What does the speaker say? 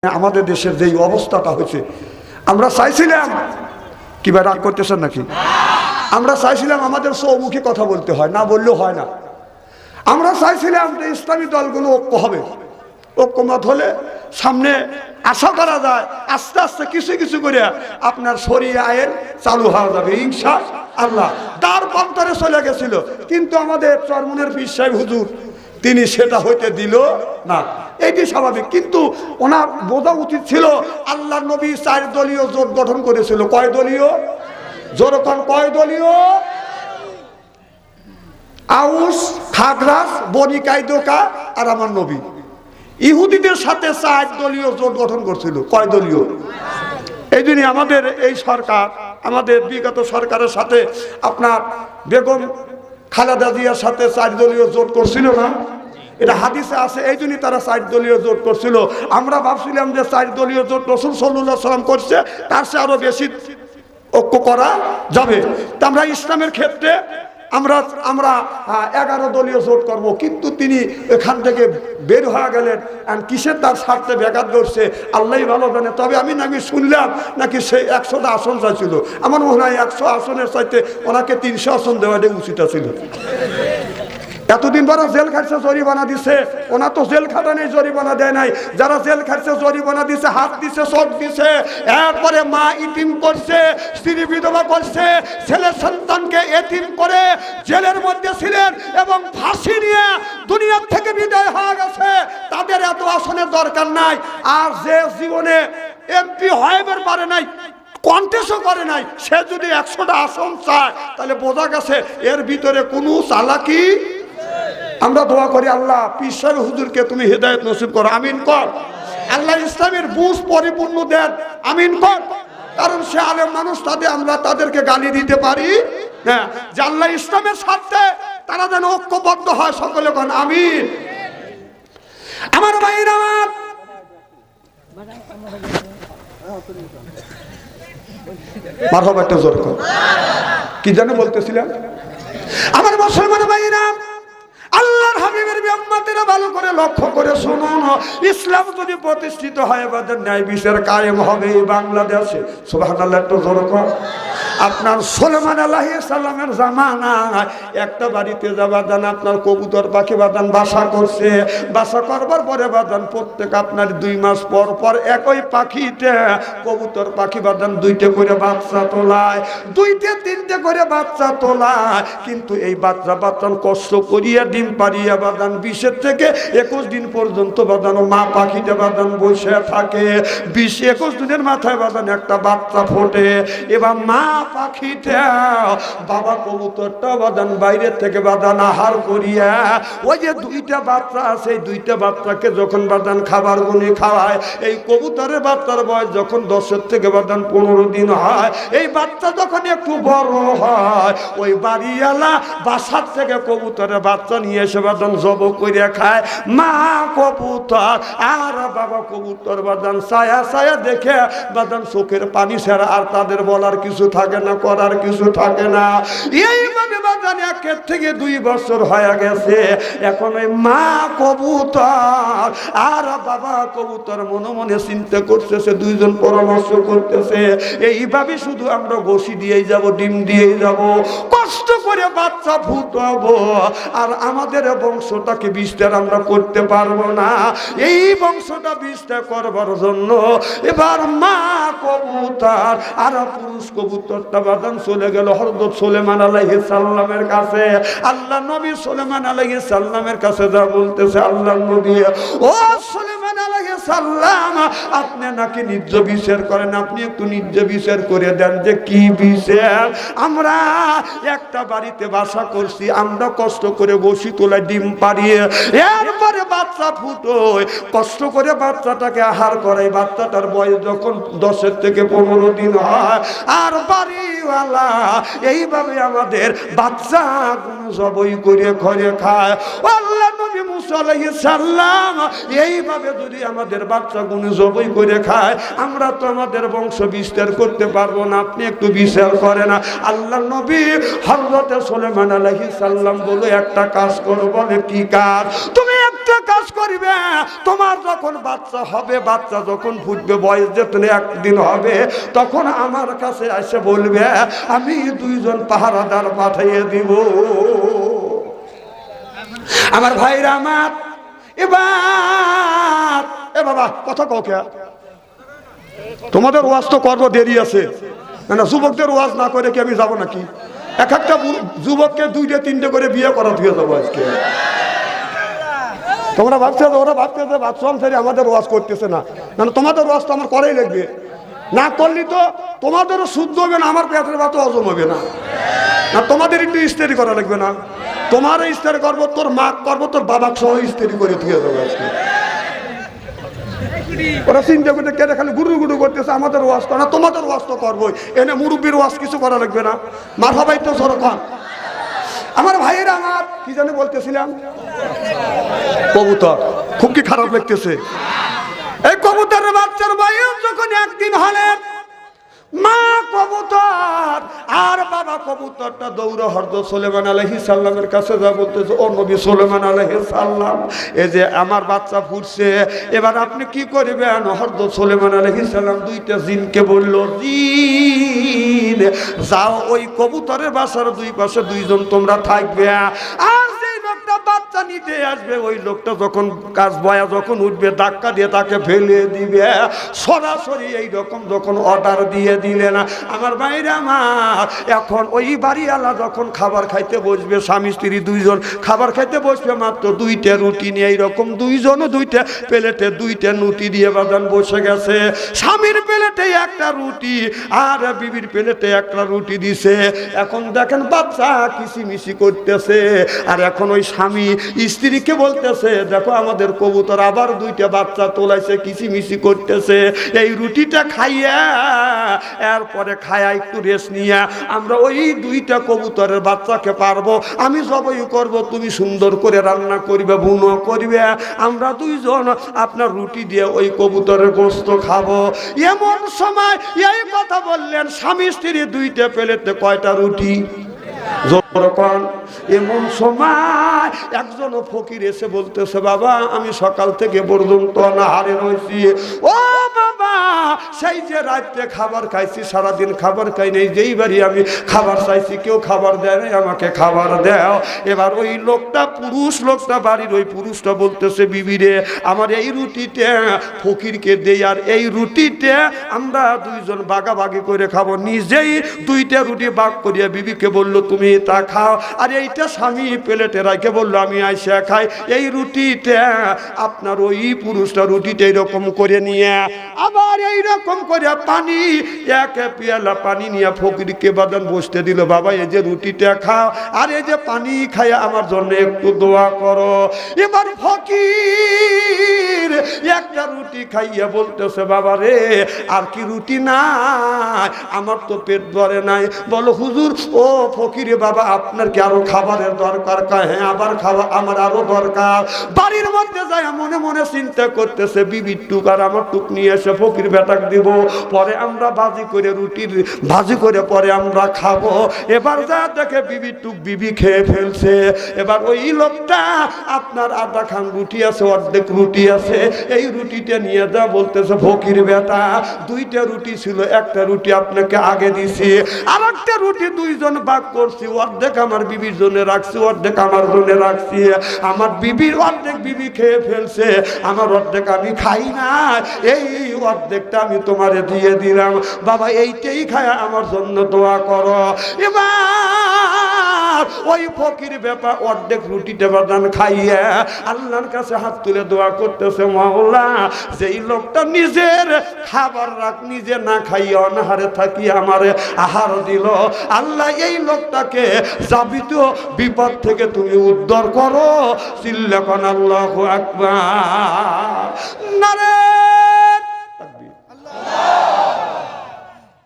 আমাদের দেশের যেই অবস্থাটা হয়েছে, আমরা চাইছিলাম কি ভাই রাগ করতেছেন নাকি? আমরা চাইছিলাম আমাদের চৌমুখী কথা বলতে হয়, না বললেও হয় না। আমরা চাইছিলাম যে ইসলামী দলগুলো ঐক্য হবে, ঐক্যমত হলে সামনে আশা করা যায় আস্তে আস্তে কিছু কিছু করে আপনার শরিয়া আইন চালু হওয়া যাবে ইনশাআল্লাহ। তার পন্থারে চলে গেছিল, কিন্তু আমাদের চরমনের পীর সাহেব হুজুর তিনি সেটা হইতে দিল না। এটি স্বাভাবিক, কিন্তু ওনার বোঝা উচিত ছিল আল্লাহর নবী 4 দলীয় জোট গঠন করেছিল। কয় দলীয়? যেরকম কয় দলীয়? আউস, খাগরাস, বনি কায়দোকা আর আমার নবী। ইহুদিদের সাথে 4 দলীয় জোট গঠন করছিল। কয় দলীয়? এই জন্য আমাদের এই সরকার, আমাদের বিগত সরকারের সাথে আপনার বেগম খালেদা জিয়ার সাথে 4 দলীয় জোট করছিল না? এটা হাদিসে আছে। এই জন্যই তারা 4 দলীয় জোট করছিল। আমরা ভাবছিলাম যে 4 দলীয় জোট রাসূল সাল্লাল্লাহু আলাইহি ওয়াসাল্লাম করছে, তার চেয়ে আরো বেশি ঐক্য করা যাবে। তা আমরা ইসলামের ক্ষেত্রে আমরা 11 দলীয় জোট করব, কিন্তু তিনি এখান থেকে বের হয়ে গেলেন। কিসের তার স্বার্থে ব্যাঘাত ঘটছে আল্লাহই ভালো জানে। তবে আমি নাকি শুনলাম নাকি সেই 100টা আসন চাইছিল। আমার মনে হয় 100 আসনের চাইতে ওনাকে 300 আসন দেওয়াটাই উচিত ছিল। এতদিন পরে জেল খাটছে, জরিমানা দিছে। ওনা তো জেল খাটা নেই, জরিমানা দেয় নাই। যারা জেল খাটছে জরিমানা দিছে, হাত দিছে, চোখ দিছে। এরপরে মা ইতিম করছে, স্ত্রী বিধবা করছে, ছেলে সন্তানকে এতিম করে জেলের মধ্যে ছিলেন এবং ফাঁসি নিয়ে দুনিয়ার থেকে বিদায় হয়ে গেছে। তাদের এত আসনের দরকার নাই। আর যে জীবনে এমপি হইবার পারে নাই, কন্টেস্টও করে নাই, সে যদি 100টা আসন চায় তাহলে বোঝা গেছে এর ভিতরে কোনো চালাকি। আমরা দোয়া করি আল্লাহ পীর সাহেব হুজুরকে তুমি হেদায়েত নসিব করো, আমিন কর। আল্লাহ ইসলামের বুঝ পরিপূর্ণ দেন, আমিন কর। কারণ সে আলেম মানুষ, আমরা তাদেরকে গালি দিতে পারি না। যে আল্লাহ ইসলামের স্বার্থে তারা যেন ঐক্যবদ্ধ হয়, সকলে কোন আমিন। আমার ভাইরা, মারহাবা, একটা জোর কর। কি জানে বলতেছিলাম? আমার মুসলমান ভাইরা, আল্লাহর হাবিবের উম্মতেরা ভালো করে লক্ষ্য করে শুনুন। ইসলাম যদি প্রতিষ্ঠিত হয়, আমাদের ন্যায় বিচার কায়েম হবে এই বাংলাদেশে। সুবহানাল্লাহ, একটু জোর কর। আপনার সুলাইমান আলাইহিস সালামের জামানায় একটা বাড়িতে বাদান আপনার কবুতর পাখি বাদান বাসা করছে। বাসা করবার পরে বাদান প্রত্যেক আপনার 2 মাস পর পর একই পাখিতে কবুতর পাখি বাদান 2টে করে বাচ্চা তোলায়, 2টে 3টে করে বাচ্চা তোলায়। কিন্তু এই বাচ্চা বাদান কষ্ট করিয়া ডিম পারিয়া বাদান 20 থেকে 21 দিন পর্যন্ত বাদান মা পাখিটা বাদান বসে থাকে। 20-21 দিনের মাথায় বাদান একটা বাচ্চা ফোটে। এবার মা পাখিটা বাবা কবুতরটা বাদান বাইরের থেকে বাদান আহার করিয়া ওই যে 2টা বাচ্চা আছে, 2টা বাচ্চাকে যখন বাদান খাবার গুনে খাওয়ায়, এই কবুতরের বাচ্চার বয়স যখন 10 থেকে বাদান 15 দিন হয়, এই বাচ্চা যখন একটু বড় হয়, ওই বাড়িওয়ালা বাসার থেকে কবুতরের বাচ্চা নিয়ে এসে বাদান জব করে খায়। মা কবুতর আর বাবা কবুতর বাদান ছায়া ছায়া দেখে বাদান চোখের পানি ছাড়া আর তাদের বলার কিছু থাকে না, করার কিছু থাকে না। এইভাবে বাদান 1 থেকে 2 বছর হয়ে গেছে। এখন ওই মা কবুতর আর বাবা কবুতর মনে মনে চিন্তা করতেছে, 2জন পরামর্শ করতেছে, এইভাবে শুধু আমরা বসি দিয়েই যাব, ডিম দিয়েই যাব, কষ্ট করে বাচ্চা ফুটাবো, আর আমাদের বংশটাকে বিস্তার আমরা করতে পারবো না। এই বংশটা বিস্তার করবার জন্য এবার মা কবুতর আর পুরুষ কবুতরটা বাদান চলে গেল হযরত সুলাইমান আলাইহিস সালামের কাছে। আল্লাহ নবী সুলাইমান আলাইহিস সালামের কাছে যা বলতেছে, আল্লাহ নবী, ও সুলাইমান আলাইহিস সালাম, আপনি নাকি নিজ বিচার করেন, আপনি একটু নিজ বিচার করে দেন যে কি বিচার। আমরা একটা বাড়িতে বাসা করছি, আমরা কষ্ট করে বসি তোলায় ডিম পারিয়ে এরপরে বাচ্চা ফুটোয়, কষ্ট করে বাচ্চাটাকে আহার করাই। বাচ্চাটার বয়স যখন 10 থেকে 15 দিন হয়, আর বাড়িওয়ালা এইভাবে আমাদের বাচ্চা জবাই করে ঘরে খায়। আল্লাহ নবী মুসা আলাইহিস সালাম এইভাবে যদি আমাদের বাচ্চাগুলো জবাই করে খায়, আমরা তো আমাদের বংশ বিস্তার করতে পারবো না, আপনি একটু বিচার করে না। আল্লাহ নবী হযরত সুলাইমান আলাইহিস সালাম বলে একটা কাজ করো। বলে কি কাজ? তুমি একটা কাজ কাজ করবে, তোমার যখন বাচ্চা হবে, বাচ্চা যখন ফুটবে, বয়স যখন একদিন হবে, তখন আমার কাছে এসে বলবে আমি 2 জন পাহারাদার পাঠিয়ে দিব। আমার ভাইরা আমার, এবার এ বাবা কথা কাউকে, তোমাদের ওয়াজ তো করবো, দেরি আছে না, যুবকদের ওয়াজ না করে কি আমি যাবো নাকি? এক একটা যুবককে 2-3টে করে বিয়ে করা দিয়ে যাবো আজকে। তোমরা ভাবছো, ওরা ভাবতেছে বাদশাহ ছেড়ে আমাদের ওয়াজ করতেছে না, তোমাদের ওয়াজ তো আমার করাই লাগবে, না করলে তো তোমাদেরও শুদ্ধ হবে না, আমার পেটের ভাত হজম হবে না। তোমাদের একটু ইস্তেরি করা লাগবে না? তোমার ইস্তেরি করবো, তোর মা করবো, তোর বাবা সহ ইস্তেরি করে দিয়ে দেবো আজকে। ওরা চিন্তা করতে কেটে খালি গুরু গুরু করতেছে, আমাদের ওয়াজ করে না, তোমাদের ওয়াজ তো করবোই, এনে মুরব্বীর ওয়াজ কিছু করা লাগবে না। মার হবাই তো সরকার। আমার ভাইয়েরা আমার, কি জানি বলতেছিলাম, কবুতর খুব কি খারাপ লাগতেছে। এই কবুতরের বাচ্চার বয়স যখন একদিন হলে, মা কবুতর আর বাবা কবুতরটা দৌড়ে হযরত সুলাইমান আলাইহিস সালামের কাছে যা বলতেছে, ও নবী সুলাইমান আলাইহিস সালাম, এই যে আমার বাচ্চা ফুটছে, এবার আপনি কি করবেন? হযরত সুলাইমান আলাইহিস সালাম 2টা জিনকে বলল, জিন যাও ওই কবুতরের বাসার 2 পাশে 2 জন তোমরা থাকবে, আর যেই লোকটা বাচ্চা নিতে আসবে ওই লোকটা যখন কাজ বয়া যখন উঠবে ধাক্কা দিয়ে তাকে ফেলে দিবে। সরাসরি এইরকম যখন অর্ডার দিয়ে দিলেন, আমার ভাইরা আমার, এখন ওই বাড়িওয়ালা যখন খাবার খাইতে বসবে, স্বামী স্ত্রী 2 জন খাবার খাইতে বসবে, মাত্র 2টা রুটি নিয়ে এইরকম 2 জন 2টা প্লেটে 2টা রুটি দিয়ে বাজান বসে গেছে। স্বামীর প্লেটে 1টা রুটি আর বিবির প্লেটে 1টা রুটি দিছে। এখন দেখেন বাচ্চা কিসিমিসি করতেছে, আর এখন ওই স্বামী স্ত্রীকে বলতেছে, দেখো আমাদের কবুতর আবার 2টা বাচ্চা তোলাইছে, কিসিমিসি করতেছে, এই রুটিটা খাইয়া এরপরে খায়া একটু রেস্ট নিয়া আমরা ওই 2টা কবুতরের বাচ্চাকে পারবো, আমি জবাই করব, তুমি সুন্দর করে রান্না করবে, বুনো করবে, আমরা 2 জন আপনার রুটি দিয়ে ওই কবুতরের গোশত খাবো। এমন সময় এই কথা বললেন, স্বামী স্ত্রী 2টা প্লেটে কয়টা রুটি? যখন এমন সময় একজন ফকির এসে বলতেছে, বাবা আমি সকাল থেকে পর্যন্ত অনাহারে রয়েছি, ও বাবা সেই যে রাত্রে খাবার খাইছি, সারাদিন খাবার খাই নাই, যেই বাড়ি আমি খাবার চাইছি কেউ খাবার দেয় নাই, আমাকে খাবার দাও। এবার ওই লোকটা, পুরুষ লোকটা, বাড়ির ওই পুরুষটা বলতেছে, বিবিরে আমার এই রুটিটা ফকিরকে দেই, আর এই রুটিটা আমরা 2 জন বাগাবাগি করে খাবো। নিজেই 2টা রুটি ভাগ করিয়া বিবিকে বলল, তুমি তা খাও, আর এইটা স্বামী প্লেটে রাখে বললো আমি আইসা খাই। এই রুটিটা আপনার ওই পুরুষটা রুটিটা এইরকম করে নিয়ে আবার এইরকম করে পানি 1 পেয়ালা পানি নিয়ে ফকিরকে বাদান বসতে দিল, বাবা এই যে রুটিটা খাও, আর এই যে পানি খাইয়া আমার জন্য একটু দোয়া করো। এবার ফকির 1টা রুটি খাইয়া বলতেছে, বাবা রে আর কি রুটি নাই, আমার তো পেট ভরে নাই। বলো হুজুর, ও ফকিরে বাবা আপনার কি আরো খাবারের দরকার? হ্যাঁ আবার খাবার আমার আরো দরকার। বাড়ির মধ্যে যায় মনে মনে চিন্তা করতেছে, বিবির টুক আর আমার টুক নিয়ে এসে ফকির বেটাক দিব, পরে আমরা ভাজি করে রুটির ভাজি করে পরে আমরা খাবো। এবার যা দেখে বিবির টুক বিবি খেয়ে ফেলছে। এবার ওই লোকটা আপনার 1/2 খান রুটি আছে, অর্ধেক রুটি আছে, এই রুটিটা নিয়ে যা বলতেছে, ফকির বেটা 2টা রুটি ছিল, 1টা রুটি আপনাকে আগে দিছি, আর 1টা রুটি 2 জন ভাগ করছি, অর্ধেক আমার বিবির জন্য রাখছি, অর্ধেক আমার জন্য রাখছি, আমার বিবির অর্ধেক বিবি খেয়ে ফেলছে, আমার অর্ধেক আমি খাই না, এই অর্ধেকটা আমি তোমারে দিয়ে দিলাম, বাবা এইটাই খায়া আমার জন্য দোয়া করো। এবার ওই ফকির ব্যাপার অর্ধেক রুটিটা বাদান খাইয়া আল্লাহর কাছে হাত তুলে দোয়া করতেছে, মাওলা যেই লোকটা নিজের খাবার রাখ নিজে না খাইয়া অনাহারে থাকি আমারে আহার দিল, আল্লাহ এই লোকটাকে যাবিত বিপদ থেকে তুমি উদ্ধার করো। চিল্লাকন আল্লাহু আকবার।